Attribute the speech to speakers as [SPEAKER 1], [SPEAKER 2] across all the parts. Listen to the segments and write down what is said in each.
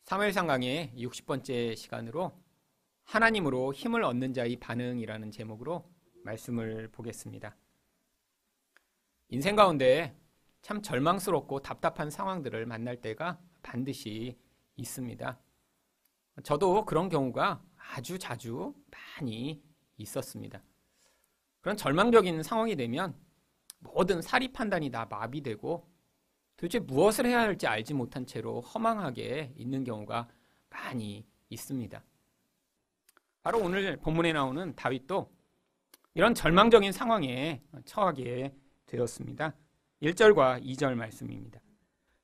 [SPEAKER 1] 사무엘상 강의 60번째 시간으로 하나님으로 힘을 얻는 자의 반응이라는 제목으로 말씀을 보겠습니다. 인생 가운데 참 절망스럽고 답답한 상황들을 만날 때가 반드시 있습니다. 저도 그런 경우가 아주 자주 많이 있었습니다. 그런 절망적인 상황이 되면 모든 사리 판단이 다 마비되고 도대체 무엇을 해야 할지 알지 못한 채로 허망하게 있는 경우가 많이 있습니다. 바로 오늘 본문에 나오는 다윗도 이런 절망적인 상황에 처하게 되었습니다. 1절과 2절 말씀입니다.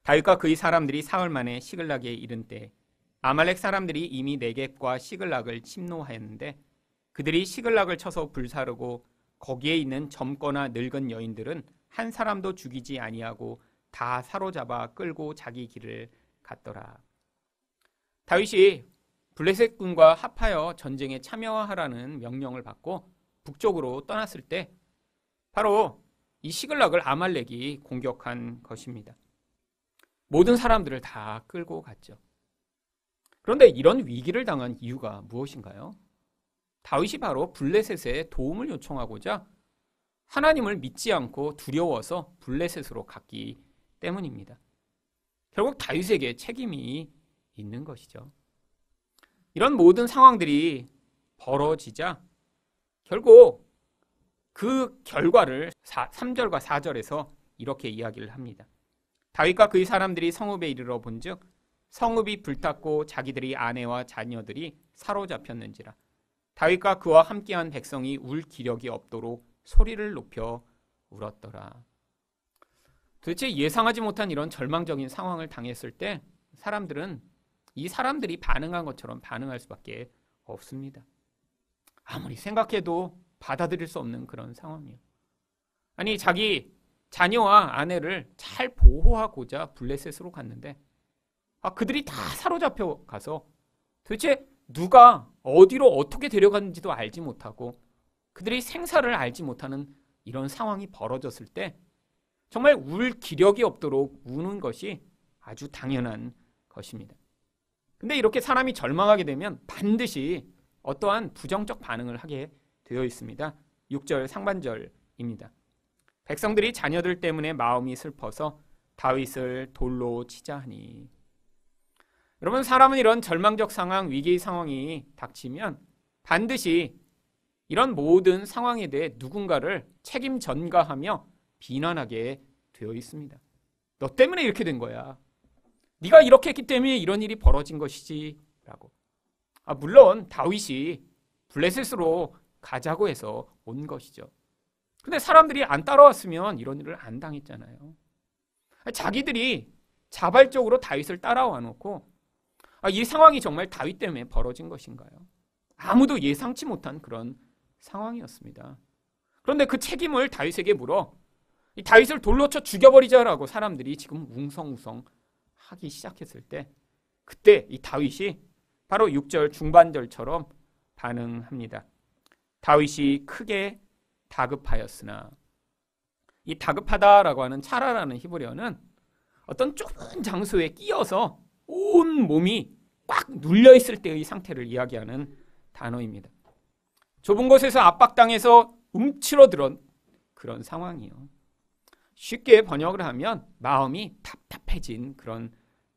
[SPEAKER 1] 다윗과 그의 사람들이 사흘 만에 시글락에 이른 때 아말렉 사람들이 이미 네겝과 시글락을 침노하였는데 그들이 시글락을 쳐서 불사르고 거기에 있는 젊거나 늙은 여인들은 한 사람도 죽이지 아니하고 다 사로잡아 끌고 자기 길을 갔더라. 다윗이 블레셋 군과 합하여 전쟁에 참여하라는 명령을 받고 북쪽으로 떠났을 때 바로 이 시글락을 아말렉이 공격한 것입니다. 모든 사람들을 다 끌고 갔죠. 그런데 이런 위기를 당한 이유가 무엇인가요? 다윗이 바로 블레셋에 도움을 요청하고자 하나님을 믿지 않고 두려워서 블레셋으로 갔기 때문입니다. 결국 다윗에게 책임이 있는 것이죠. 이런 모든 상황들이 벌어지자 결국 그 결과를 3절과 4절에서 이렇게 이야기를 합니다. 다윗과 그의 사람들이 성읍에 이르러 본즉 성읍이 불탔고 자기들의 아내와 자녀들이 사로잡혔는지라. 다윗과 그와 함께한 백성이 울 기력이 없도록 소리를 높여 울었더라. 도대체 예상하지 못한 이런 절망적인 상황을 당했을 때 사람들은 이 사람들이 반응한 것처럼 반응할 수밖에 없습니다. 아무리 생각해도 받아들일 수 없는 그런 상황이에요. 아니 자기 자녀와 아내를 잘 보호하고자 블레셋으로 갔는데 그들이 다 사로잡혀 가서 도대체 누가 어디로 어떻게 데려갔는지도 알지 못하고 그들이 생사를 알지 못하는 이런 상황이 벌어졌을 때 정말 울 기력이 없도록 우는 것이 아주 당연한 것입니다. 근데 이렇게 사람이 절망하게 되면 반드시 어떠한 부정적 반응을 하게 되어 있습니다. 6절 상반절입니다. 백성들이 자녀들 때문에 마음이 슬퍼서 다윗을 돌로 치자 하니. 여러분, 사람은 이런 절망적 상황, 위기의 상황이 닥치면 반드시 이런 모든 상황에 대해 누군가를 책임 전가하며 비난하게 되어 있습니다. 너 때문에 이렇게 된 거야. 네가 이렇게 했기 때문에 이런 일이 벌어진 것이지 라고. 물론 다윗이 블레셋으로 가자고 해서 온 것이죠. 근데 사람들이 안 따라왔으면 이런 일을 안 당했잖아요. 자기들이 자발적으로 다윗을 따라와 놓고 이 상황이 정말 다윗 때문에 벌어진 것인가요? 아무도 예상치 못한 그런 상황이었습니다. 그런데 그 책임을 다윗에게 물어 이 다윗을 돌로 쳐 죽여버리자라고 사람들이 지금 웅성웅성 하기 시작했을 때 그때 이 다윗이 바로 6절 중반절처럼 반응합니다. 다윗이 크게 다급하였으나, 이 다급하다라고 하는 차라라는 히브리어는 어떤 좁은 장소에 끼어서 온 몸이 꽉 눌려있을 때의 상태를 이야기하는 단어입니다. 좁은 곳에서 압박당해서 움츠러들은 그런 상황이요. 쉽게 번역을 하면 마음이 답답해진 그런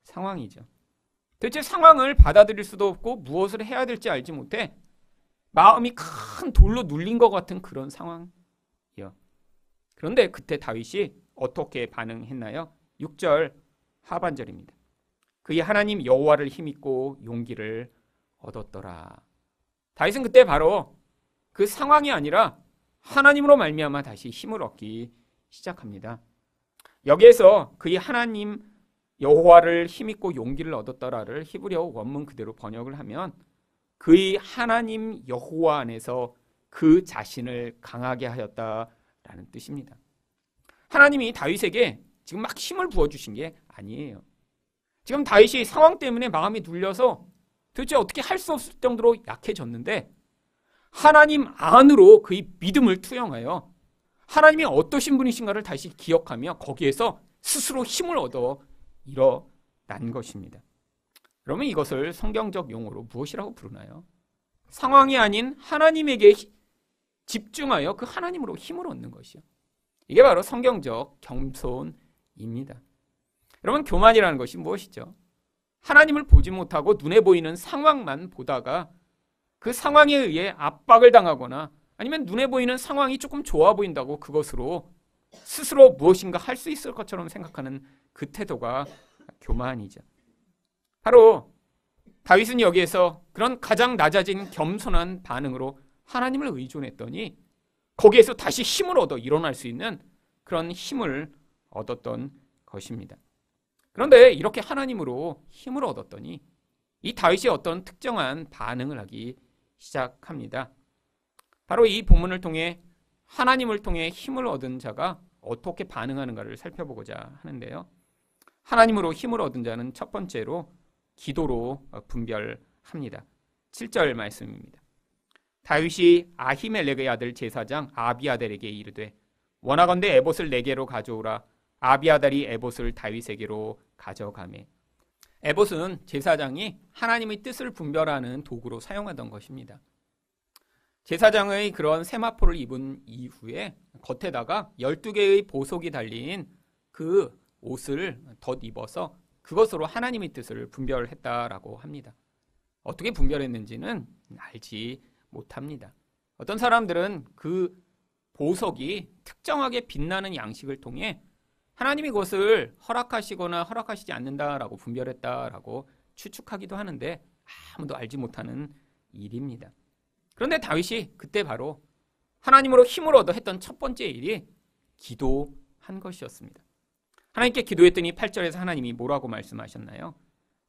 [SPEAKER 1] 상황이죠. 대체 상황을 받아들일 수도 없고 무엇을 해야 될지 알지 못해 마음이 큰 돌로 눌린 것 같은 그런 상황이요. 그런데 그때 다윗이 어떻게 반응했나요? 6절 하반절입니다. 그의 하나님 여호와를 힘입고 용기를 얻었더라. 다윗은 그때 바로 그 상황이 아니라 하나님으로 말미암아 다시 힘을 얻기 시작합니다. 여기에서 그의 하나님 여호와를 힘입고 용기를 얻었더라를 히브리어 원문 그대로 번역을 하면 그의 하나님 여호와 안에서 그 자신을 강하게 하였다라는 뜻입니다. 하나님이 다윗에게 지금 막 힘을 부어주신 게 아니에요. 지금 다윗이 상황 때문에 마음이 눌려서 도대체 어떻게 할 수 없을 정도로 약해졌는데 하나님 안으로 그의 믿음을 투영하여 하나님이 어떠신 분이신가를 다시 기억하며 거기에서 스스로 힘을 얻어 일어난 것입니다. 그러면 이것을 성경적 용어로 무엇이라고 부르나요? 상황이 아닌 하나님에게 집중하여 그 하나님으로 힘을 얻는 것이요. 이게 바로 성경적 겸손입니다. 여러분, 교만이라는 것이 무엇이죠? 하나님을 보지 못하고 눈에 보이는 상황만 보다가 그 상황에 의해 압박을 당하거나 아니면 눈에 보이는 상황이 조금 좋아 보인다고 그것으로 스스로 무엇인가 할 수 있을 것처럼 생각하는 그 태도가 교만이죠. 바로 다윗은 여기에서 그런 가장 낮아진 겸손한 반응으로 하나님을 의존했더니 거기에서 다시 힘을 얻어 일어날 수 있는 그런 힘을 얻었던 것입니다. 그런데 이렇게 하나님으로 힘을 얻었더니 이 다윗이 어떤 특정한 반응을 하기 시작합니다. 바로 이 본문을 통해 하나님을 통해 힘을 얻은 자가 어떻게 반응하는가를 살펴보고자 하는데요. 하나님으로 힘을 얻은 자는 첫 번째로 기도로 분별합니다. 7절 말씀입니다. 다윗이 아히멜렉의 아들 제사장 아비아달에게 이르되 원하건대 에봇을 내게로 가져오라. 아비아달이 에봇을 다윗에게로 가져가매. 에봇은 제사장이 하나님의 뜻을 분별하는 도구로 사용하던 것입니다. 제사장의 그런 세마포를 입은 이후에 겉에다가 12개의 보석이 달린 그 옷을 덧입어서 그것으로 하나님의 뜻을 분별했다라고 합니다. 어떻게 분별했는지는 알지 못합니다. 어떤 사람들은 그 보석이 특정하게 빛나는 양식을 통해 하나님이 그것을 허락하시거나 허락하시지 않는다라고 분별했다라고 추측하기도 하는데 아무도 알지 못하는 일입니다. 그런데 다윗이 그때 바로 하나님으로 힘을 얻어 했던 첫 번째 일이 기도한 것이었습니다. 하나님께 기도했더니 8절에서 하나님이 뭐라고 말씀하셨나요?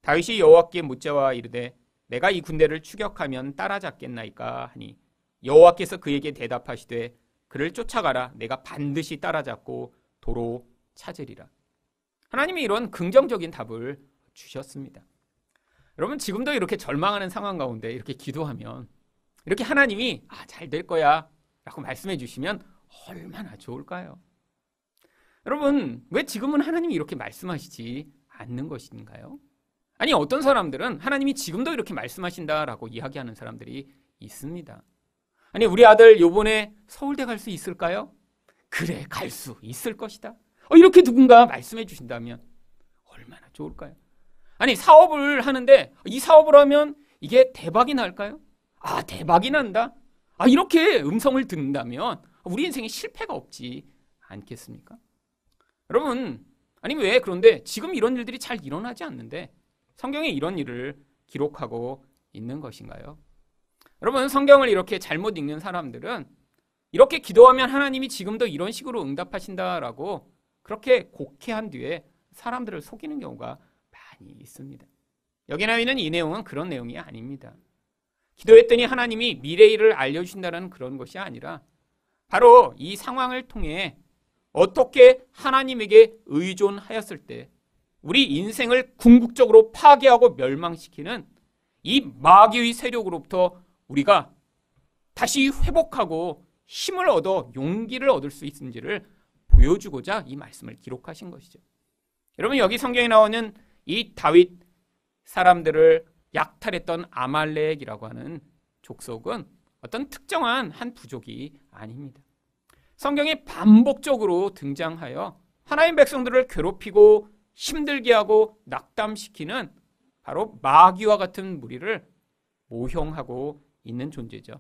[SPEAKER 1] 다윗이 여호와께 묻자와 이르되 내가 이 군대를 추격하면 따라잡겠나이까 하니 여호와께서 그에게 대답하시되 그를 쫓아가라. 내가 반드시 따라잡고 도로 찾으리라. 하나님이 이런 긍정적인 답을 주셨습니다. 여러분, 지금도 이렇게 절망하는 상황 가운데 이렇게 기도하면 이렇게 하나님이 잘 될 거야 라고 말씀해 주시면 얼마나 좋을까요? 여러분, 왜 지금은 하나님이 이렇게 말씀하시지 않는 것인가요? 아니, 어떤 사람들은 하나님이 지금도 이렇게 말씀하신다라고 이야기하는 사람들이 있습니다. 아니, 우리 아들 요번에 서울대 갈 수 있을까요? 그래, 갈 수 있을 것이다. 이렇게 누군가 말씀해 주신다면 얼마나 좋을까요? 아니, 사업을 하는데 이 사업을 하면 이게 대박이 날까요? 대박이 난다. 이렇게 음성을 듣는다면 우리 인생에 실패가 없지 않겠습니까? 여러분, 아니 왜 그런데 지금 이런 일들이 잘 일어나지 않는데 성경에 이런 일을 기록하고 있는 것인가요? 여러분, 성경을 이렇게 잘못 읽는 사람들은 이렇게 기도하면 하나님이 지금도 이런 식으로 응답하신다라고 그렇게 곡해한 뒤에 사람들을 속이는 경우가 많이 있습니다. 여기 나와 있는 이 내용은 그런 내용이 아닙니다. 기도했더니 하나님이 미래 일을 알려주신다는 그런 것이 아니라 바로 이 상황을 통해 어떻게 하나님에게 의존하였을 때 우리 인생을 궁극적으로 파괴하고 멸망시키는 이 마귀의 세력으로부터 우리가 다시 회복하고 힘을 얻어 용기를 얻을 수 있는지를 보여주고자 이 말씀을 기록하신 것이죠. 여러분, 여기 성경에 나오는 이 다윗 사람들을 약탈했던 아말렉이라고 하는 족속은 어떤 특정한 한 부족이 아닙니다. 성경에 반복적으로 등장하여 하나님 백성들을 괴롭히고 힘들게 하고 낙담시키는 바로 마귀와 같은 무리를 모형하고 있는 존재죠.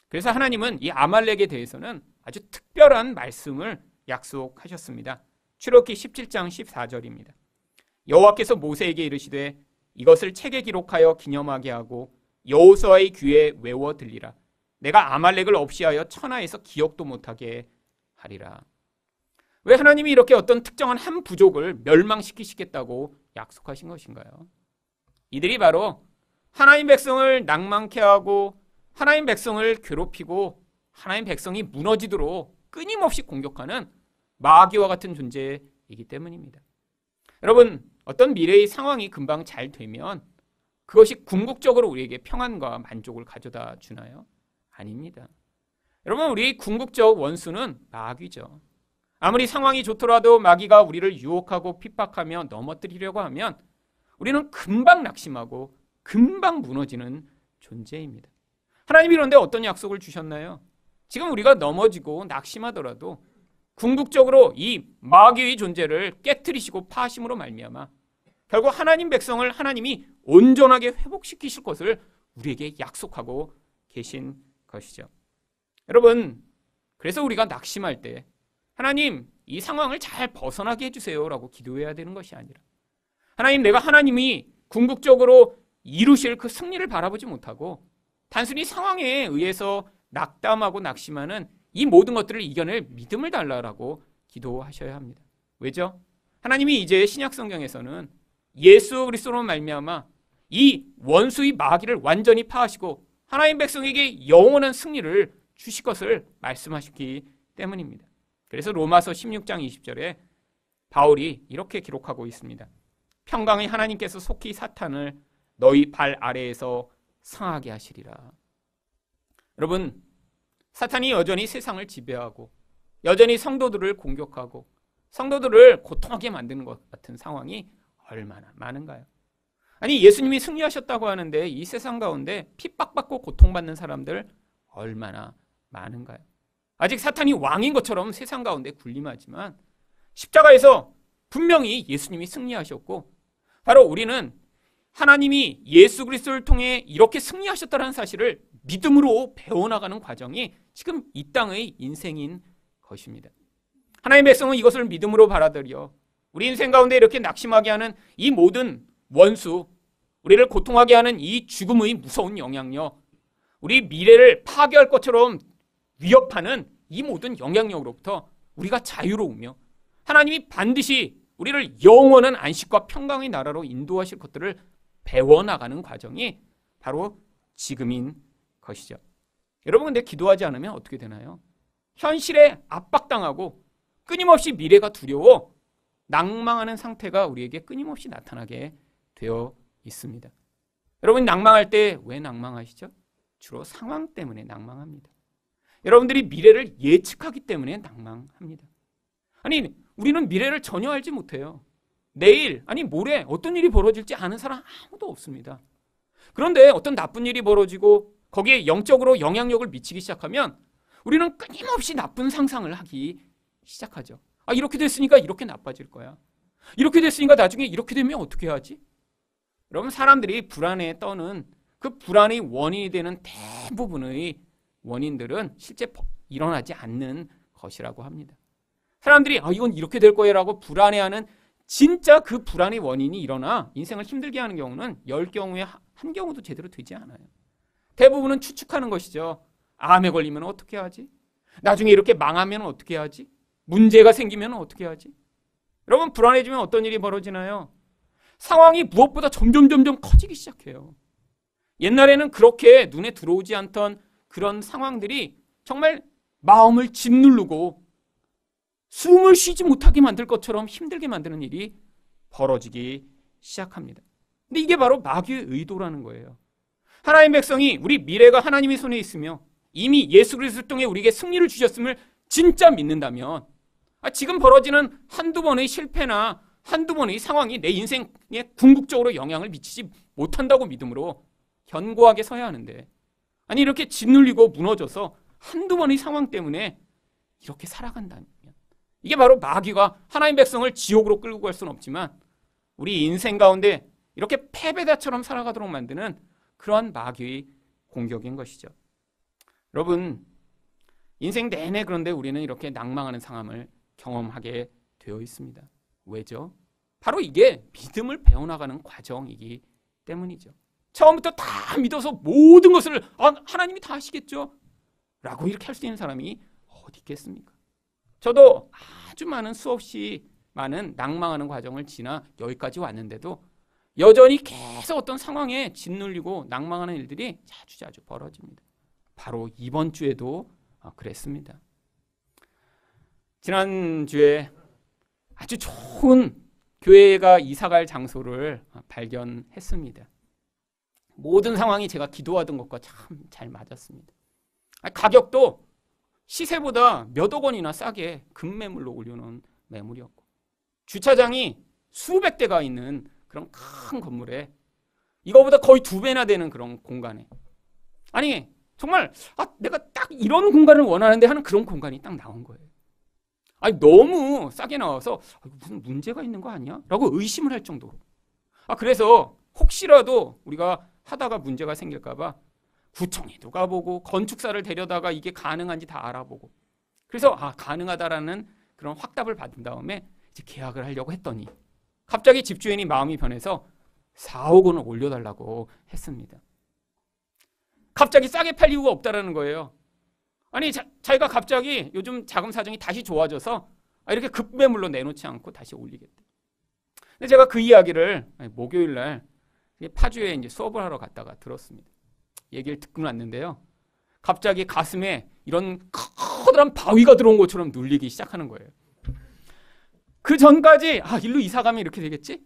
[SPEAKER 1] 그래서 하나님은 이 아말렉에 대해서는 아주 특별한 말씀을 약속하셨습니다. 출애굽기 17장 14절입니다. 여호와께서 모세에게 이르시되 이것을 책에 기록하여 기념하게 하고 여호수아의 귀에 외워 들리라. 내가 아말렉을 없이하여 천하에서 기억도 못하게 하리라. 왜 하나님이 이렇게 어떤 특정한 한 부족을 멸망시키시겠다고 약속하신 것인가요? 이들이 바로 하나님 백성을 낭망케 하고 하나님 백성을 괴롭히고 하나님 백성이 무너지도록 끊임없이 공격하는 마귀와 같은 존재이기 때문입니다. 여러분, 어떤 미래의 상황이 금방 잘 되면 그것이 궁극적으로 우리에게 평안과 만족을 가져다 주나요? 아닙니다. 여러분, 우리의 궁극적 원수는 마귀죠. 아무리 상황이 좋더라도 마귀가 우리를 유혹하고 핍박하며 넘어뜨리려고 하면 우리는 금방 낙심하고 금방 무너지는 존재입니다. 하나님이 그런데 어떤 약속을 주셨나요? 지금 우리가 넘어지고 낙심하더라도 궁극적으로 이 마귀의 존재를 깨트리시고 파하심으로 말미암아 결국 하나님 백성을 하나님이 온전하게 회복시키실 것을 우리에게 약속하고 계신 것이죠. 여러분, 그래서 우리가 낙심할 때 하나님 이 상황을 잘 벗어나게 해주세요라고 기도해야 되는 것이 아니라 하나님, 내가 하나님이 궁극적으로 이루실 그 승리를 바라보지 못하고 단순히 상황에 의해서 낙담하고 낙심하는 이 모든 것들을 이겨낼 믿음을 달라라고 기도하셔야 합니다. 왜죠? 하나님이 이제 신약 성경에서는 예수 그리스도로 말미암아 이 원수의 마귀를 완전히 파하시고 하나님 백성에게 영원한 승리를 주실 것을 말씀하셨기 때문입니다. 그래서 로마서 16장 20절에 바울이 이렇게 기록하고 있습니다. 평강의 하나님께서 속히 사탄을 너희 발 아래에서 상하게 하시리라. 여러분, 사탄이 여전히 세상을 지배하고 여전히 성도들을 공격하고 성도들을 고통하게 만드는 것 같은 상황이 얼마나 많은가요? 아니, 예수님이 승리하셨다고 하는데 이 세상 가운데 핍박받고 고통받는 사람들 얼마나 많은가요? 아직 사탄이 왕인 것처럼 세상 가운데 군림하지만 십자가에서 분명히 예수님이 승리하셨고 바로 우리는 하나님이 예수 그리스도를 통해 이렇게 승리하셨다는 사실을 믿음으로 배워나가는 과정이 지금 이 땅의 인생인 것입니다. 하나님의 백성은 이것을 믿음으로 받아들여 우리 인생 가운데 이렇게 낙심하게 하는 이 모든 원수, 우리를 고통하게 하는 이 죽음의 무서운 영향력, 우리 미래를 파괴할 것처럼 위협하는 이 모든 영향력으로부터 우리가 자유로우며 하나님이 반드시 우리를 영원한 안식과 평강의 나라로 인도하실 것들을 배워나가는 과정이 바로 지금인 것이죠. 여러분, 근데 기도하지 않으면 어떻게 되나요? 현실에 압박당하고 끊임없이 미래가 두려워 낭망하는 상태가 우리에게 끊임없이 나타나게 되어 있습니다. 여러분, 낭망할 때 왜 낭망하시죠? 주로 상황 때문에 낭망합니다. 여러분들이 미래를 예측하기 때문에 낭망합니다. 아니, 우리는 미래를 전혀 알지 못해요. 내일, 아니 모레 어떤 일이 벌어질지 아는 사람 아무도 없습니다. 그런데 어떤 나쁜 일이 벌어지고 거기에 영적으로 영향력을 미치기 시작하면 우리는 끊임없이 나쁜 상상을 하기 시작하죠. 아, 이렇게 됐으니까 이렇게 나빠질 거야. 이렇게 됐으니까 나중에 이렇게 되면 어떻게 하지? 여러분, 사람들이 불안에 떠는 그 불안의 원인이 되는 대부분의 원인들은 실제 일어나지 않는 것이라고 합니다. 사람들이 이건 이렇게 될 거예요라고 불안해하는 진짜 그 불안의 원인이 일어나 인생을 힘들게 하는 경우는 10경우에 한 경우도 제대로 되지 않아요. 대부분은 추측하는 것이죠. 암에 걸리면 어떻게 하지? 나중에 이렇게 망하면 어떻게 하지? 문제가 생기면 어떻게 하지? 여러분, 불안해지면 어떤 일이 벌어지나요? 상황이 무엇보다 점점 커지기 시작해요. 옛날에는 그렇게 눈에 들어오지 않던 그런 상황들이 정말 마음을 짓누르고 숨을 쉬지 못하게 만들 것처럼 힘들게 만드는 일이 벌어지기 시작합니다. 근데 이게 바로 마귀의 의도라는 거예요. 하나님의 백성이 우리 미래가 하나님의 손에 있으며 이미 예수 그리스도를 통해 우리에게 승리를 주셨음을 진짜 믿는다면 지금 벌어지는 한두 번의 실패나 한두 번의 상황이 내 인생에 궁극적으로 영향을 미치지 못한다고 믿음으로 견고하게 서야 하는데, 아니 이렇게 짓눌리고 무너져서 한두 번의 상황 때문에 이렇게 살아간다면 이게 바로 마귀가 하나님 백성을 지옥으로 끌고 갈 수는 없지만 우리 인생 가운데 이렇게 패배자처럼 살아가도록 만드는 그러한 마귀의 공격인 것이죠. 여러분, 인생 내내 그런데 우리는 이렇게 낭망하는 상황을 경험하게 되어 있습니다. 왜죠? 바로 이게 믿음을 배워나가는 과정이기 때문이죠. 처음부터 다 믿어서 모든 것을 하나님이 다 하시겠죠? 라고 이렇게 할 수 있는 사람이 어디 있겠습니까? 저도 아주 많은 수없이 많은 낭망하는 과정을 지나 여기까지 왔는데도 여전히 계속 어떤 상황에 짓눌리고 낭망하는 일들이 자주 벌어집니다. 바로 이번 주에도 그랬습니다. 지난주에 아주 좋은 교회가 이사갈 장소를 발견했습니다. 모든 상황이 제가 기도하던 것과 참 잘 맞았습니다. 가격도 시세보다 몇억 원이나 싸게 급매물로 올려놓은 매물이었고, 주차장이 수백 대가 있는 그런 큰 건물에 이거보다 거의 2배나 되는 그런 공간에 아니 정말 내가 딱 이런 공간을 원하는데 하는 그런 공간이 딱 나온 거예요. 아니 너무 싸게 나와서 무슨 문제가 있는 거 아니야? 라고 의심을 할 정도로. 그래서 혹시라도 우리가 하다가 문제가 생길까 봐 구청에도 가보고 건축사를 데려다가 이게 가능한지 다 알아보고 그래서 가능하다라는 그런 확답을 받은 다음에 이제 계약을 하려고 했더니 갑자기 집주인이 마음이 변해서 4억 원을 올려달라고 했습니다. 갑자기 싸게 팔 이유가 없다라는 거예요. 아니 자기가 갑자기 요즘 자금 사정이 다시 좋아져서 이렇게 급매물로 내놓지 않고 다시 올리겠대. 근데 제가 그 이야기를 목요일 날 파주에 이제 수업을 하러 갔다가 들었습니다. 얘기를 듣고 났는데요. 갑자기 가슴에 이런 커다란 바위가 들어온 것처럼 눌리기 시작하는 거예요. 그 전까지 일로 이사 가면 이렇게 되겠지?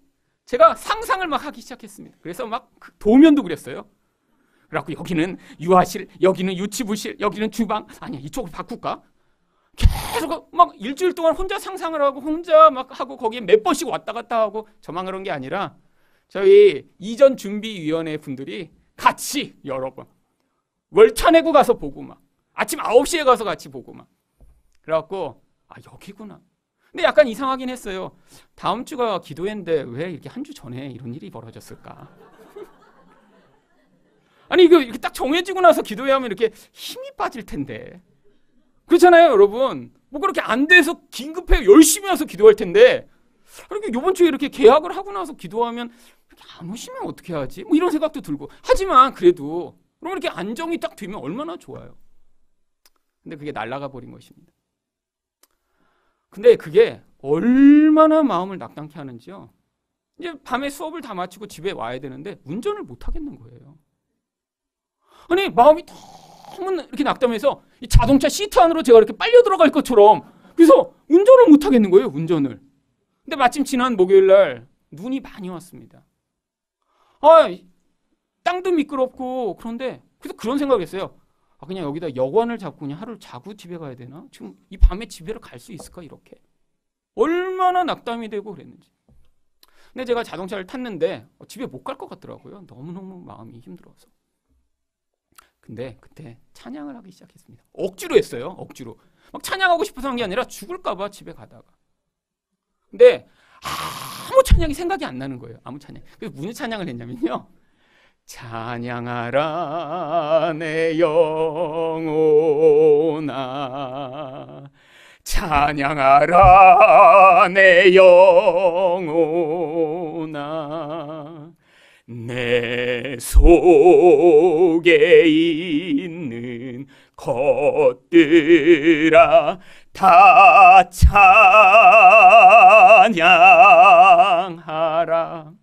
[SPEAKER 1] 제가 상상을 막 하기 시작했습니다. 그래서 막 도면도 그렸어요. 그래갖고 여기는 유아실, 여기는 유치부실, 여기는 주방. 아니야 이쪽으로 바꿀까? 계속 막 일주일 동안 혼자 상상을 하고 혼자 막 하고 거기에 몇 번씩 왔다 갔다 하고 저만 그런 게 아니라 저희 이전 준비위원회 분들이 같이 여러 번 월차 내고 가서 보고 막 아침 9시에 가서 같이 보고 막 그래갖고 여기구나. 근데 약간 이상하긴 했어요. 다음 주가 기도회인데 왜 이렇게 한 주 전에 이런 일이 벌어졌을까? 아니 이거 이렇게 딱 정해지고 나서 기도회 하면 이렇게 힘이 빠질 텐데 그렇잖아요 여러분. 뭐 그렇게 안 돼서 긴급해 열심히 와서 기도할 텐데 이렇게 이번 주에 이렇게 계약을 하고 나서 기도하면 이렇게 안 오시면 어떻게 하지? 뭐 이런 생각도 들고 하지만 그래도 그럼 이렇게 안정이 딱 되면 얼마나 좋아요. 근데 그게 날아가 버린 것입니다. 근데 그게 얼마나 마음을 낙담케 하는지요. 이제 밤에 수업을 다 마치고 집에 와야 되는데 운전을 못 하겠는 거예요. 아니 마음이 너무 이렇게 낙담해서 이 자동차 시트 안으로 제가 이렇게 빨려 들어갈 것처럼 그래서 운전을 못 하겠는 거예요. 운전을. 근데 마침 지난 목요일 날 눈이 많이 왔습니다. 땅도 미끄럽고 그런데 그래서 그런 생각을 했어요. 그냥 여기다 여관을 잡고 그냥 하루를 자고 집에 가야 되나? 지금 이 밤에 집에를 갈 수 있을까? 이렇게. 얼마나 낙담이 되고 그랬는지. 근데 제가 자동차를 탔는데 집에 못 갈 것 같더라고요. 너무너무 마음이 힘들어서. 근데 그때 찬양을 하기 시작했습니다. 억지로 했어요. 억지로. 막 찬양하고 싶어서 한 게 아니라 죽을까 봐 집에 가다가. 근데 아무 찬양이 생각이 안 나는 거예요. 아무 찬양. 그래서 무슨 찬양을 했냐면요. 찬양하라 내 영혼아 찬양하라 내 영혼아 내 속에 있는 것들아 다 찬양하라.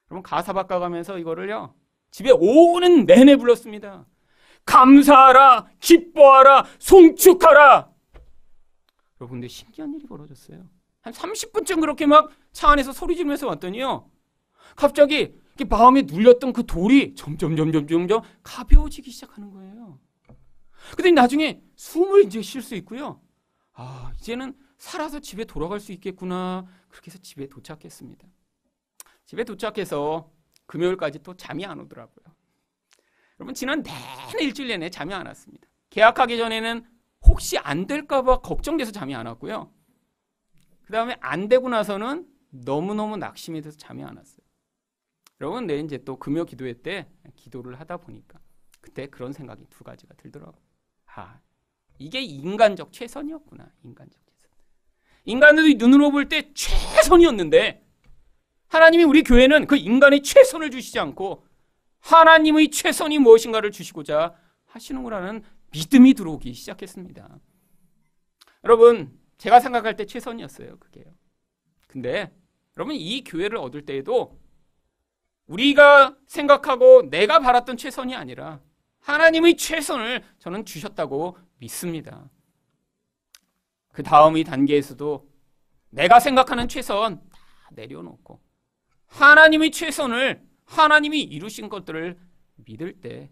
[SPEAKER 1] 여러분 가사 바꿔가면서 이거를요 집에 오는 내내 불렀습니다. 감사하라, 기뻐하라, 송축하라. 여러분 근데 신기한 일이 벌어졌어요. 한 30분쯤 그렇게 막 차 안에서 소리 지르면서 왔더니요 갑자기 마음에 눌렸던 그 돌이 점점 가벼워지기 시작하는 거예요. 근데 나중에 숨을 이제 쉴 수 있고요. 이제는 살아서 집에 돌아갈 수 있겠구나. 그렇게 해서 집에 도착했습니다. 집에 도착해서 금요일까지 또 잠이 안 오더라고요. 여러분 지난 내내 일주일 내내 잠이 안 왔습니다. 계약하기 전에는 혹시 안 될까 봐 걱정돼서 잠이 안 왔고요. 그 다음에 안 되고 나서는 너무너무 낙심이 돼서 잠이 안 왔어요. 여러분 내일 이제 또 금요 기도회 때 기도를 하다 보니까 그때 그런 생각이 두 가지가 들더라고요. 이게 인간적 최선이었구나. 인간적 최선. 인간들이 눈으로 볼 때 최선이었는데 하나님이 우리 교회는 그 인간의 최선을 주시지 않고 하나님의 최선이 무엇인가를 주시고자 하시는구나는 믿음이 들어오기 시작했습니다. 여러분 제가 생각할 때 최선이었어요. 그게요. 근데 여러분 이 교회를 얻을 때에도 우리가 생각하고 내가 바랐던 최선이 아니라 하나님의 최선을 저는 주셨다고 믿습니다. 그 다음의 단계에서도 내가 생각하는 최선 다 내려놓고 하나님의 최선을 하나님이 이루신 것들을 믿을 때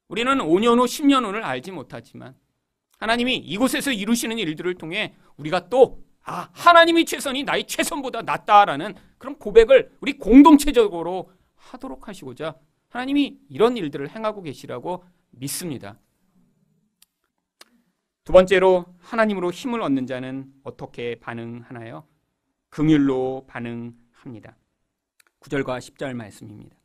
[SPEAKER 1] 우리는 5년 후 10년 후를 알지 못하지만 하나님이 이곳에서 이루시는 일들을 통해 우리가 또 아, 하나님의 최선이 나의 최선보다 낫다라는 그런 고백을 우리 공동체적으로 하도록 하시고자 하나님이 이런 일들을 행하고 계시라고 믿습니다. 두 번째로 하나님으로 힘을 얻는 자는 어떻게 반응하나요? 긍휼로 반응합니다. 9절과 10절 말씀입니다.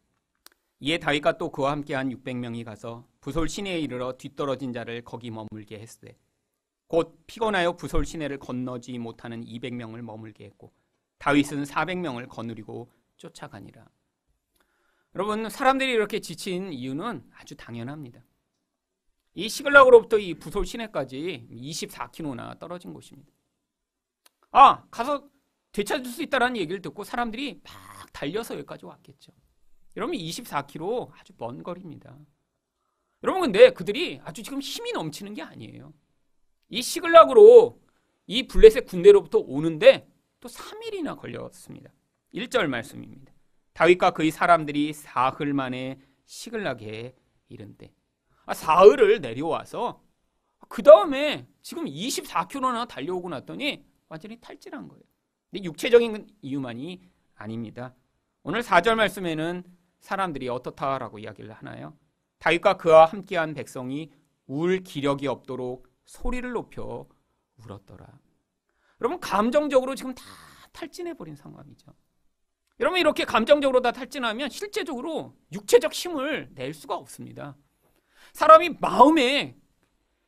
[SPEAKER 1] 이에 다윗과 또 그와 함께한 600명이 가서 부솔 시내에 이르러 뒤떨어진 자를 거기 머물게 했으되 곧 피곤하여 부솔 시내를 건너지 못하는 200명을 머물게 했고 다윗은 400명을 거느리고 쫓아가니라. 여러분, 사람들이 이렇게 지친 이유는 아주 당연합니다. 이 시글락으로부터 이 부솔 시내까지 24km나 떨어진 곳입니다. 아, 가서 되찾을 수 있다는 얘기를 듣고 사람들이 막 달려서 여기까지 왔겠죠. 여러분, 24km 아주 먼 거리입니다. 여러분, 근데 그들이 아주 지금 힘이 넘치는 게 아니에요. 이 시글락으로 이 블레셋 군대로부터 오는데 또 3일이나 걸렸습니다. 1절 말씀입니다. 다윗과 그의 사람들이 사흘 만에 시글락에 이른데, 사흘을 내려와서 그 다음에 지금 24km나 달려오고 났더니 완전히 탈진한 거예요. 근데 육체적인 이유만이 아닙니다. 오늘 4절 말씀에는 사람들이 어떻다라고 이야기를 하나요? 다윗과 그와 함께한 백성이 울 기력이 없도록 소리를 높여 울었더라. 여러분, 감정적으로 지금 다 탈진해버린 상황이죠. 여러분, 이렇게 감정적으로 다 탈진하면 실제적으로 육체적 힘을 낼 수가 없습니다. 사람이 마음에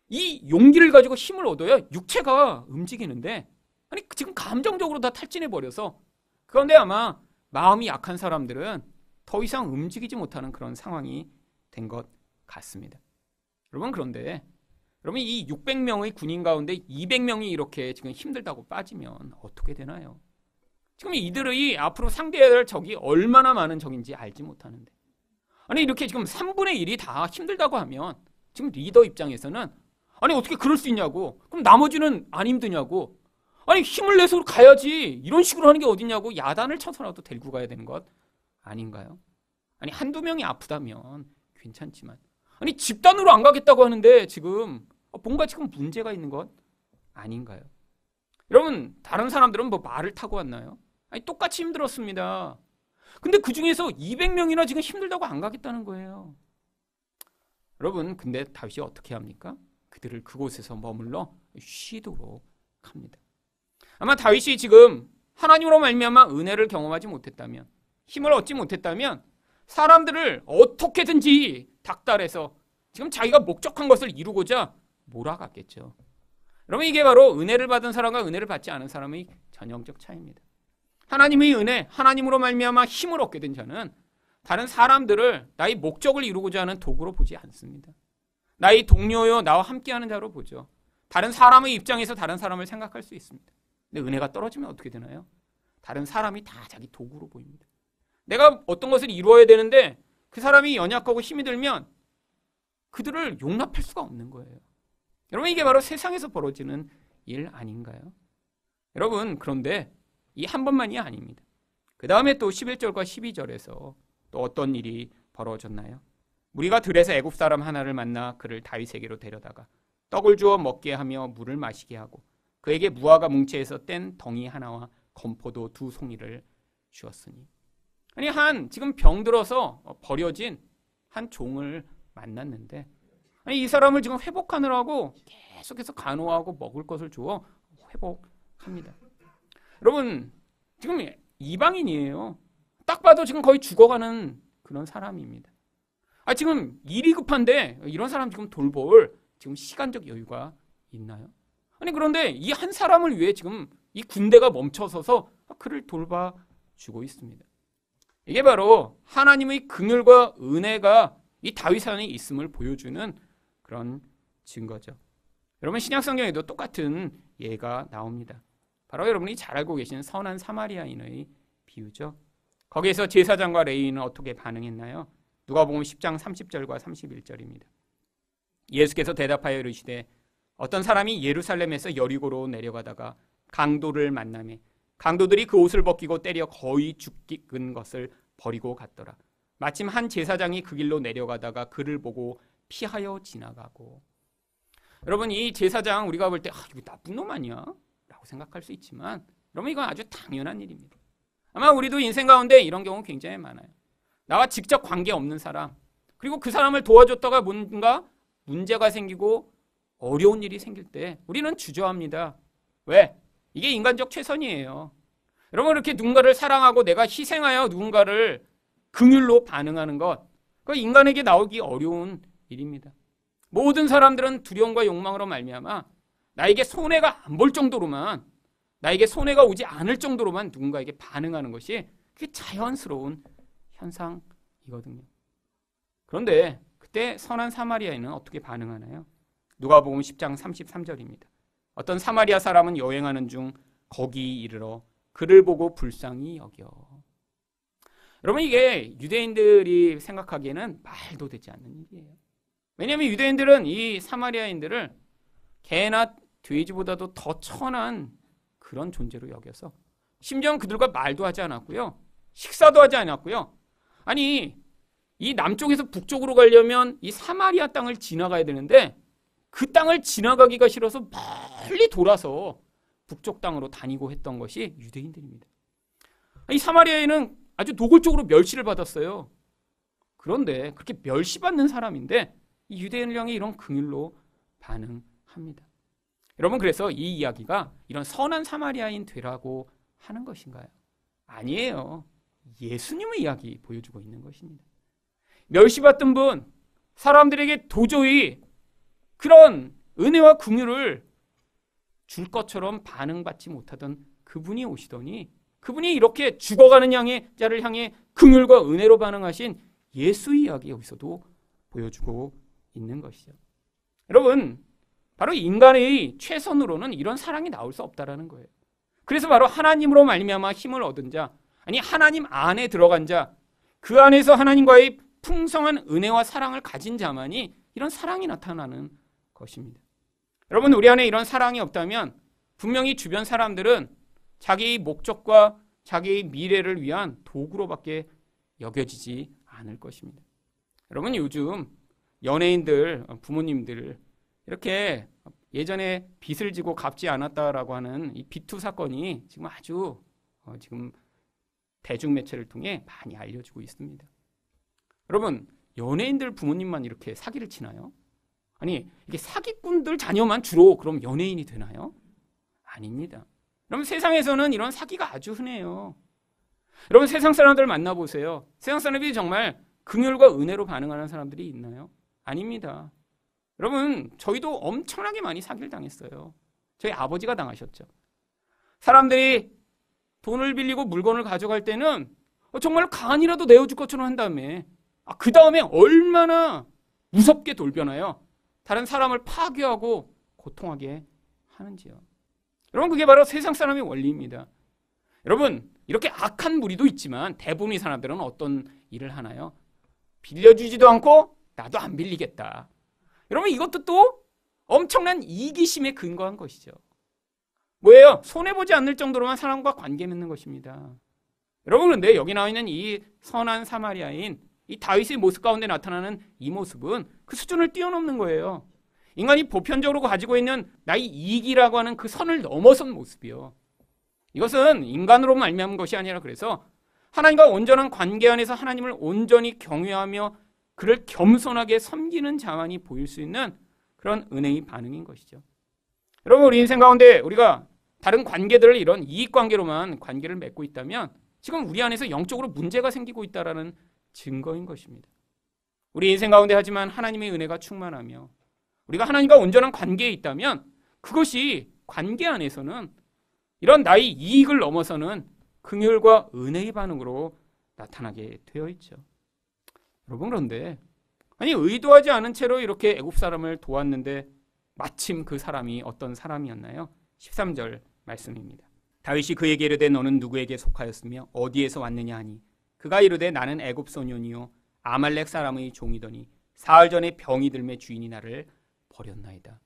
[SPEAKER 1] 이 용기를 가지고 힘을 얻어야 육체가 움직이는데, 아니 지금 감정적으로 다 탈진해버려서, 그런데 아마 마음이 약한 사람들은 더 이상 움직이지 못하는 그런 상황이 된 것 같습니다. 여러분, 그런데 여러분, 이 600명의 군인 가운데 200명이 이렇게 지금 힘들다고 빠지면 어떻게 되나요? 지금 이들의 앞으로 상대해야 할 적이 얼마나 많은 적인지 알지 못하는데, 아니 이렇게 지금 3분의 1이 다 힘들다고 하면 지금 리더 입장에서는 아니 어떻게 그럴 수 있냐고, 그럼 나머지는 안 힘드냐고, 아니 힘을 내서 가야지, 이런 식으로 하는 게 어딨냐고 야단을 쳐서라도 데리고 가야 되는 것 아닌가요? 아니 한두 명이 아프다면 괜찮지만, 아니 집단으로 안 가겠다고 하는데 지금 뭔가 지금 문제가 있는 것 아닌가요? 여러분, 다른 사람들은 뭐 말을 타고 왔나요? 아니 똑같이 힘들었습니다. 근데 그 중에서 200명이나 지금 힘들다고 안 가겠다는 거예요. 여러분, 근데 다윗이 어떻게 합니까? 그들을 그곳에서 머물러 쉬도록 합니다. 아마 다윗이 지금 하나님으로 말미암아 은혜를 경험하지 못했다면, 힘을 얻지 못했다면 사람들을 어떻게든지 닥달해서 지금 자기가 목적한 것을 이루고자 몰아갔겠죠. 여러분, 이게 바로 은혜를 받은 사람과 은혜를 받지 않은 사람의 전형적 차이입니다. 하나님의 은혜, 하나님으로 말미암아 힘을 얻게 된 자는 다른 사람들을 나의 목적을 이루고자 하는 도구로 보지 않습니다. 나의 동료요, 나와 함께하는 자로 보죠. 다른 사람의 입장에서 다른 사람을 생각할 수 있습니다. 근데 은혜가 떨어지면 어떻게 되나요? 다른 사람이 다 자기 도구로 보입니다. 내가 어떤 것을 이루어야 되는데 그 사람이 연약하고 힘이 들면 그들을 용납할 수가 없는 거예요. 여러분, 이게 바로 세상에서 벌어지는 일 아닌가요? 여러분, 그런데 이 한 번만이 아닙니다. 그 다음에 또 11절과 12절에서 또 어떤 일이 벌어졌나요? 무리가 들에서 애굽 사람 하나를 만나 그를 다윗에게로 데려다가 떡을 주어 먹게 하며 물을 마시게 하고 그에게 무화과 뭉치에서 뗀 덩이 하나와 건포도 2송이를 주었으니, 아니 지금 병들어서 버려진 한 종을 만났는데, 아니 이 사람을 지금 회복하느라고 계속해서 간호하고 먹을 것을 주어 회복합니다. 여러분, 지금 이방인이에요. 딱 봐도 지금 거의 죽어가는 그런 사람입니다. 지금 일이 급한데 이런 사람 지금 돌볼 지금 시간적 여유가 있나요? 아니 그런데 이 한 사람을 위해 지금 이 군대가 멈춰서서 그를 돌봐주고 있습니다. 이게 바로 하나님의 긍휼과 은혜가 이 다윗 안에 있음을 보여주는 그런 증거죠. 여러분, 신약성경에도 똑같은 예가 나옵니다. 바로 여러분이 잘 알고 계신 선한 사마리아인의 비유죠. 거기에서 제사장과 레위인은 어떻게 반응했나요? 누가복음 10장 30절과 31절입니다. 예수께서 대답하여 이르시되 어떤 사람이 예루살렘에서 여리고로 내려가다가 강도를 만나매 강도들이 그 옷을 벗기고 때려 거의 죽은 것을 버리고 갔더라. 마침 한 제사장이 그 길로 내려가다가 그를 보고 피하여 지나가고. 여러분, 이 제사장 우리가 볼 때 이거 나쁜 놈 아니야? 라고 라고 생각할 수 있지만 여러분 이건 아주 당연한 일입니다. 아마 우리도 인생 가운데 이런 경우 굉장히 많아요. 나와 직접 관계없는 사람, 그리고 그 사람을 도와줬다가 뭔가 문제가 생기고 어려운 일이 생길 때 우리는 주저합니다. 왜? 이게 인간적 최선이에요. 여러분 이렇게 누군가를 사랑하고 내가 희생하여 누군가를 긍휼로 반응하는 것, 그 인간에게 나오기 어려운 일입니다. 모든 사람들은 두려움과 욕망으로 말미암아 나에게 손해가 안 볼 정도로만, 나에게 손해가 오지 않을 정도로만 누군가에게 반응하는 것이 그게 자연스러운 현상이거든요. 그런데 그때 선한 사마리아인은 어떻게 반응하나요? 누가복음 10장 33절입니다. 어떤 사마리아 사람은 여행하는 중 거기 이르러 그를 보고 불쌍히 여겨. 여러분 이게 유대인들이 생각하기에는 말도 되지 않는 일이에요. 왜냐하면 유대인들은 이 사마리아인들을 개나 돼지보다도 더 천한 그런 존재로 여겨서 심지어 그들과 말도 하지 않았고요. 식사도 하지 않았고요. 아니 이 남쪽에서 북쪽으로 가려면 이 사마리아 땅을 지나가야 되는데 그 땅을 지나가기가 싫어서 멀리 돌아서 북쪽 땅으로 다니고 했던 것이 유대인들입니다. 이 사마리아인은 아주 노골적으로 멸시를 받았어요. 그런데 그렇게 멸시받는 사람인데 이 유대인을 향해 이런 긍휼로 반응합니다. 여러분 그래서 이 이야기가 이런 선한 사마리아인 되라고 하는 것인가요? 아니에요. 예수님의 이야기 보여주고 있는 것입니다. 멸시받던 분, 사람들에게 도저히 그런 은혜와 긍휼을 줄 것처럼 반응받지 못하던 그분이 오시더니 그분이 이렇게 죽어가는 자를 향해 긍휼과 은혜로 반응하신 예수의 이야기 여기서도 보여주고 있는 것이죠. 여러분 바로 인간의 최선으로는 이런 사랑이 나올 수 없다라는 거예요. 그래서 바로 하나님으로 말미암아 힘을 얻은 자, 아니 하나님 안에 들어간 자, 그 안에서 하나님과의 풍성한 은혜와 사랑을 가진 자만이 이런 사랑이 나타나는 것입니다. 여러분 우리 안에 이런 사랑이 없다면 분명히 주변 사람들은 자기의 목적과 자기의 미래를 위한 도구로밖에 여겨지지 않을 것입니다. 여러분 요즘 연예인들, 부모님들 이렇게 예전에 빚을 지고 갚지 않았다라고 하는 이 빚투 사건이 지금 아주 지금 대중매체를 통해 많이 알려지고 있습니다. 여러분 연예인들 부모님만 이렇게 사기를 치나요? 아니 이게 사기꾼들 자녀만 주로 그럼 연예인이 되나요? 아닙니다. 여러분 세상에서는 이런 사기가 아주 흔해요. 여러분 세상 사람들 만나보세요. 세상 사람들이 정말 긍휼과 은혜로 반응하는 사람들이 있나요? 아닙니다. 여러분 저희도 엄청나게 많이 사기를 당했어요. 저희 아버지가 당하셨죠. 사람들이 돈을 빌리고 물건을 가져갈 때는 정말 간이라도 내어줄 것처럼 한 다음에 그 다음에 얼마나 무섭게 돌변하여 다른 사람을 파괴하고 고통하게 하는지요. 여러분 그게 바로 세상 사람의 원리입니다. 여러분 이렇게 악한 무리도 있지만 대부분의 사람들은 어떤 일을 하나요? 빌려주지도 않고 나도 안 빌리겠다. 여러분 이것도 또 엄청난 이기심에 근거한 것이죠. 뭐예요? 손해보지 않을 정도로만 사람과 관계 맺는 것입니다. 여러분 그런데 여기 나와 있는 이 선한 사마리아인 이 다윗의 모습 가운데 나타나는 이 모습은 그 수준을 뛰어넘는 거예요. 인간이 보편적으로 가지고 있는 나의 이익이라고 하는 그 선을 넘어선 모습이요. 이것은 인간으로 말미암은 것이 아니라 그래서 하나님과 온전한 관계 안에서 하나님을 온전히 경외하며 그를 겸손하게 섬기는 자만이 보일 수 있는 그런 은혜의 반응인 것이죠. 여러분 우리 인생 가운데 우리가 다른 관계들을 이런 이익관계로만 관계를 맺고 있다면 지금 우리 안에서 영적으로 문제가 생기고 있다는 증거인 것입니다. 우리 인생 가운데 하지만 하나님의 은혜가 충만하며 우리가 하나님과 온전한 관계에 있다면 그것이 관계 안에서는 이런 나의 이익을 넘어서는 긍휼과 은혜의 반응으로 나타나게 되어 있죠. 여러분 그런데 아니 의도하지 않은 채로 이렇게 애굽 사람을 도왔는데 마침 그 사람이 어떤 사람이었나요? 13절 말씀입니다. 다윗이 그에게 이르되 너는 누구에게 속하였으며 어디에서 왔느냐 하니 그가 이르되 나는 애굽 소년이요 아말렉 사람의 종이더니 사흘 전에 병이 들매 주인이 나를 버렸나이다.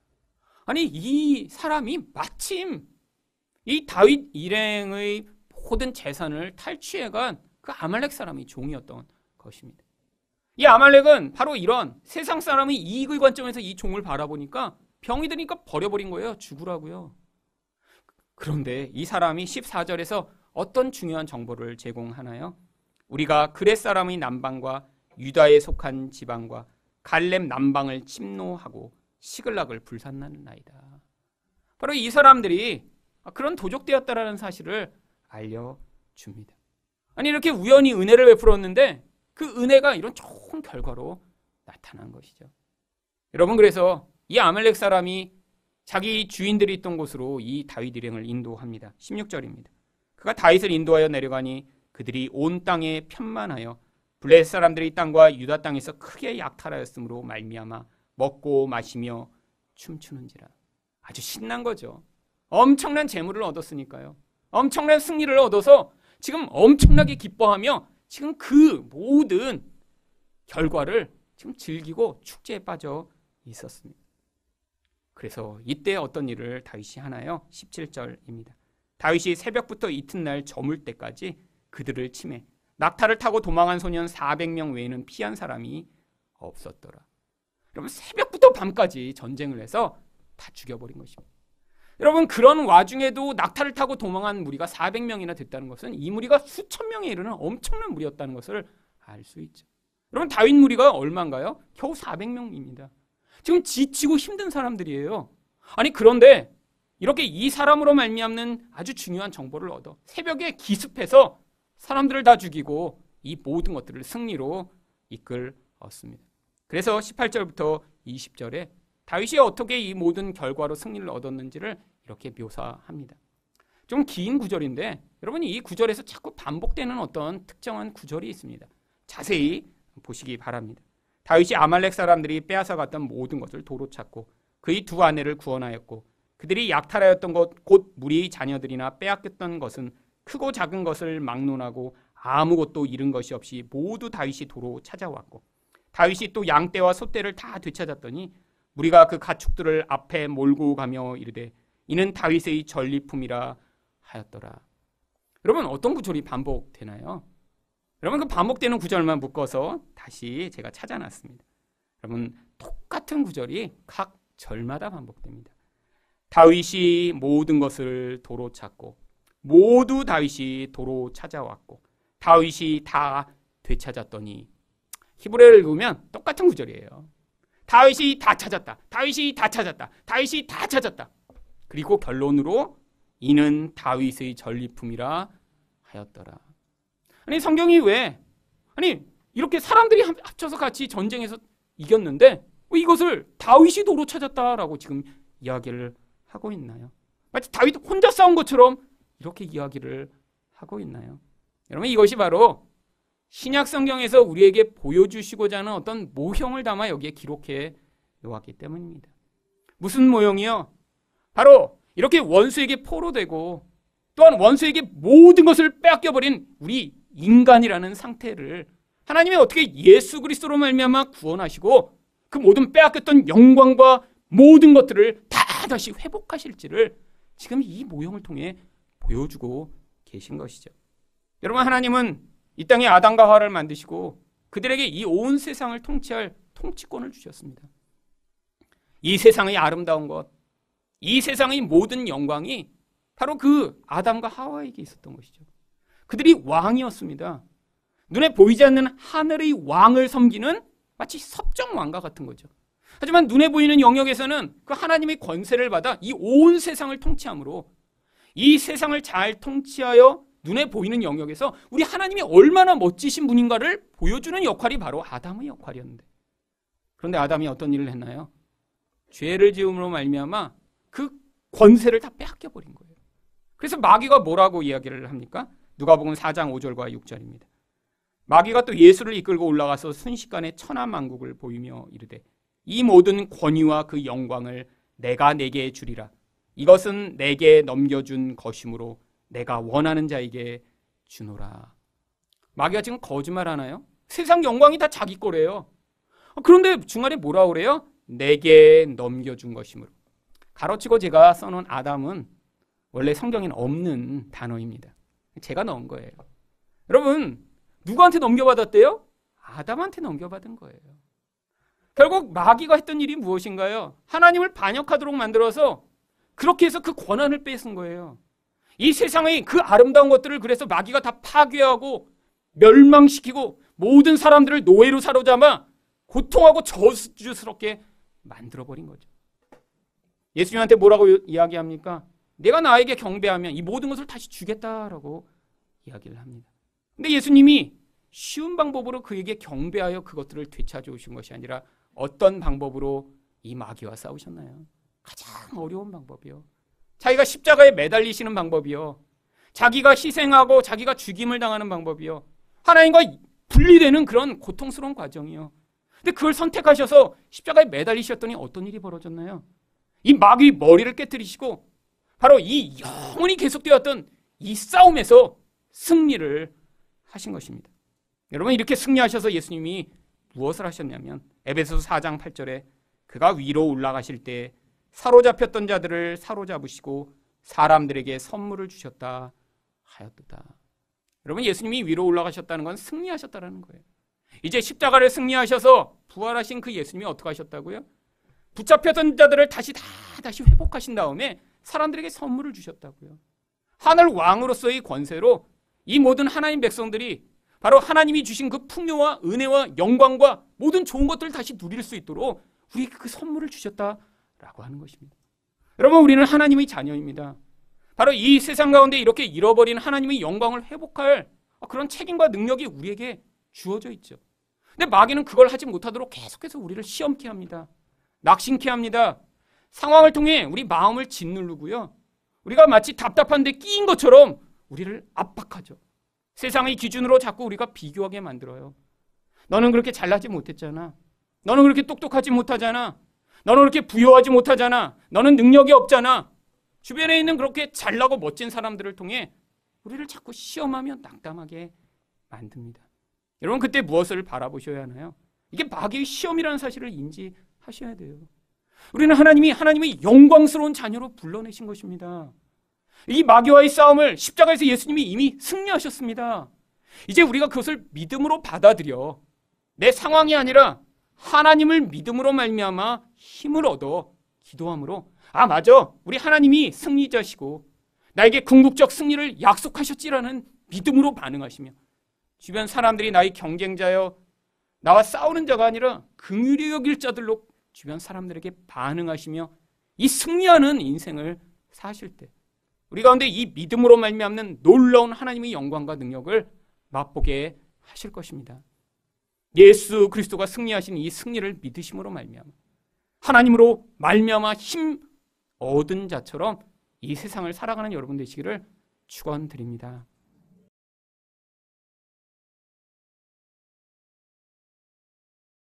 [SPEAKER 1] 아니 이 사람이 마침 이 다윗 일행의 모든 재산을 탈취해간 그 아말렉 사람의 종이었던 것입니다. 이 아말렉은 바로 이런 세상 사람의 이익의 관점에서 이 종을 바라보니까 병이 드니까 버려버린 거예요. 죽으라고요. 그런데 이 사람이 14절에서 어떤 중요한 정보를 제공하나요? 우리가 그렛 사람의 남방과 유다에 속한 지방과 갈렙 남방을 침노하고 시글락을 불살랐나이다. 바로 이 사람들이 그런 도적되었다라는 사실을 알려줍니다. 아니 이렇게 우연히 은혜를 베풀었는데 그 은혜가 이런 좋은 결과로 나타난 것이죠. 여러분 그래서 이 아말렉 사람이 자기 주인들이 있던 곳으로 이 다윗 일행을 인도합니다. 16절입니다. 그가 다윗을 인도하여 내려가니 그들이 온 땅에 편만하여 블레셋 사람들의 땅과 유다 땅에서 크게 약탈하였으므로 말미암아 먹고 마시며 춤추는지라. 아주 신난 거죠. 엄청난 재물을 얻었으니까요. 엄청난 승리를 얻어서 지금 엄청나게 기뻐하며 지금 그 모든 결과를 지금 즐기고 축제에 빠져 있었습니다. 그래서 이때 어떤 일을 다윗이 하나요? 17절입니다. 다윗이 새벽부터 이튿날 저물 때까지 그들을 치매 낙타를 타고 도망한 소년 400명 외에는 피한 사람이 없었더라. 여러분 새벽부터 밤까지 전쟁을 해서 다 죽여버린 것입니다. 여러분 그런 와중에도 낙타를 타고 도망한 무리가 400명이나 됐다는 것은 이 무리가 수천 명에 이르는 엄청난 무리였다는 것을 알 수 있죠. 여러분 다윗 무리가 얼마인가요? 겨우 400명입니다. 지금 지치고 힘든 사람들이에요. 아니 그런데 이렇게 이 사람으로 말미암는 아주 중요한 정보를 얻어 새벽에 기습해서 사람들을 다 죽이고 이 모든 것들을 승리로 이끌었습니다. 그래서 18절부터 20절에 다윗이 어떻게 이 모든 결과로 승리를 얻었는지를 이렇게 묘사합니다. 좀 긴 구절인데 여러분이 이 구절에서 자꾸 반복되는 어떤 특정한 구절이 있습니다. 자세히 보시기 바랍니다. 다윗이 아말렉 사람들이 빼앗아갔던 모든 것을 도로 찾고 그의 두 아내를 구원하였고 그들이 약탈하였던 것 곧 무리의 자녀들이나 빼앗겼던 것은 크고 작은 것을 막론하고 아무것도 잃은 것이 없이 모두 다윗이 도로 찾아왔고 다윗이 또 양떼와 소떼를 다 되찾았더니 무리가 그 가축들을 앞에 몰고 가며 이르되 이는 다윗의 전리품이라 하였더라. 여러분 어떤 구절이 반복되나요? 여러분 그 반복되는 구절만 묶어서 다시 제가 찾아놨습니다. 여러분 똑같은 구절이 각 절마다 반복됩니다. 다윗이 모든 것을 도로 찾고 모두 다윗이 도로 찾아왔고 다윗이 다 되찾았더니 히브리어를 읽으면 똑같은 구절이에요. 다윗이 다 찾았다. 다윗이 다 찾았다. 다윗이 다 찾았다. 그리고 결론으로 이는 다윗의 전리품이라 하였더라. 아니 성경이 왜 이렇게 사람들이 합쳐서 같이 전쟁에서 이겼는데 왜 이것을 다윗이 도로 찾았다라고 지금 이야기를 하고 있나요? 마치 다윗 혼자 싸운 것처럼 이렇게 이야기를 하고 있나요? 여러분 이것이 바로 신약 성경에서 우리에게 보여주시고자 하는 어떤 모형을 담아 여기에 기록해 놓았기 때문입니다. 무슨 모형이요? 바로 이렇게 원수에게 포로되고 또한 원수에게 모든 것을 빼앗겨버린 우리 인간이라는 상태를 하나님이 어떻게 예수 그리스도로 말미암아 구원하시고 그 모든 빼앗겼던 영광과 모든 것들을 다 다시 회복하실지를 지금 이 모형을 통해 보여주고 계신 것이죠. 여러분 하나님은 이 땅에 아담과 하와를 만드시고 그들에게 이 온 세상을 통치할 통치권을 주셨습니다. 이 세상의 아름다운 것, 이 세상의 모든 영광이 바로 그 아담과 하와에게 있었던 것이죠. 그들이 왕이었습니다. 눈에 보이지 않는 하늘의 왕을 섬기는 마치 섭정왕과 같은 거죠. 하지만 눈에 보이는 영역에서는 그 하나님의 권세를 받아 이 온 세상을 통치함으로 이 세상을 잘 통치하여 눈에 보이는 영역에서 우리 하나님이 얼마나 멋지신 분인가를 보여주는 역할이 바로 아담의 역할이었는데 그런데 아담이 어떤 일을 했나요? 죄를 지음으로 말미암아 그 권세를 다 빼앗겨버린 거예요. 그래서 마귀가 뭐라고 이야기를 합니까? 누가복음 4장 5절과 6절입니다. 마귀가 또 예수를 이끌고 올라가서 순식간에 천하만국을 보이며 이르되 이 모든 권위와 그 영광을 내가 내게 주리라. 이것은 내게 넘겨준 것이므로 내가 원하는 자에게 주노라. 마귀가 지금 거짓말 하나요? 세상 영광이 다 자기 거래요. 그런데 중간에 뭐라고 그래요? 내게 넘겨준 것이므로. 가로치고 제가 써놓은 아담은 원래 성경에는 없는 단어입니다. 제가 넣은 거예요. 여러분 누구한테 넘겨받았대요? 아담한테 넘겨받은 거예요. 결국 마귀가 했던 일이 무엇인가요? 하나님을 반역하도록 만들어서 그렇게 해서 그 권한을 뺏은 거예요. 이 세상의 그 아름다운 것들을 그래서 마귀가 다 파괴하고 멸망시키고 모든 사람들을 노예로 사로잡아 고통하고 저주스럽게 만들어버린 거죠. 예수님한테 뭐라고 이야기합니까? 내가 나에게 경배하면 이 모든 것을 다시 주겠다라고 이야기를 합니다. 근데 예수님이 쉬운 방법으로 그에게 경배하여 그것들을 되찾아오신 것이 아니라 어떤 방법으로 이 마귀와 싸우셨나요? 가장 어려운 방법이요. 자기가 십자가에 매달리시는 방법이요. 자기가 희생하고 자기가 죽임을 당하는 방법이요. 하나님과 분리되는 그런 고통스러운 과정이요. 근데 그걸 선택하셔서 십자가에 매달리셨더니 어떤 일이 벌어졌나요? 이 마귀 머리를 깨뜨리시고 바로 이 영원히 계속되었던 이 싸움에서 승리를 하신 것입니다. 여러분, 이렇게 승리하셔서 예수님이 무엇을 하셨냐면 에베소서 4장 8절에 그가 위로 올라가실 때 사로잡혔던 자들을 사로잡으시고 사람들에게 선물을 주셨다 하였도다. 여러분, 예수님이 위로 올라가셨다는 건 승리하셨다는 거예요. 이제 십자가를 승리하셔서 부활하신 그 예수님이 어떻게 하셨다고요? 붙잡혔던 자들을 다시 회복하신 다음에 사람들에게 선물을 주셨다고요. 하늘 왕으로서의 권세로 이 모든 하나님 백성들이 바로 하나님이 주신 그 풍요와 은혜와 영광과 모든 좋은 것들을 다시 누릴 수 있도록 우리에게 그 선물을 주셨다라고 하는 것입니다. 여러분, 우리는 하나님의 자녀입니다. 바로 이 세상 가운데 이렇게 잃어버린 하나님의 영광을 회복할 그런 책임과 능력이 우리에게 주어져 있죠. 근데 마귀는 그걸 하지 못하도록 계속해서 우리를 시험케 합니다. 낙심케 합니다. 상황을 통해 우리 마음을 짓누르고요. 우리가 마치 답답한 데 끼인 것처럼 우리를 압박하죠. 세상의 기준으로 자꾸 우리가 비교하게 만들어요. 너는 그렇게 잘나지 못했잖아. 너는 그렇게 똑똑하지 못하잖아. 너는 그렇게 부유하지 못하잖아. 너는 능력이 없잖아. 주변에 있는 그렇게 잘나고 멋진 사람들을 통해 우리를 자꾸 시험하며 낙담하게 만듭니다. 여러분, 그때 무엇을 바라보셔야 하나요? 이게 마귀의 시험이라는 사실을 인지하셔야 돼요. 우리는 하나님의 영광스러운 자녀로 불러내신 것입니다. 이 마귀와의 싸움을 십자가에서 예수님이 이미 승리하셨습니다. 이제 우리가 그것을 믿음으로 받아들여 내 상황이 아니라 하나님을 믿음으로 말미암아 힘을 얻어 기도함으로 맞아, 우리 하나님이 승리자시고 나에게 궁극적 승리를 약속하셨지라는 믿음으로 반응하시며 주변 사람들이 나의 경쟁자여 나와 싸우는 자가 아니라 긍휼히 여길 자들로 주변 사람들에게 반응하시며 이 승리하는 인생을 사실 때 우리 가운데 이 믿음으로 말미암는 놀라운 하나님의 영광과 능력을 맛보게 하실 것입니다. 예수 그리스도가 승리하신 이 승리를 믿으심으로 말미암아 하나님으로 말미암아 힘 얻은 자처럼 이 세상을 살아가는 여러분 되시기를 축원드립니다.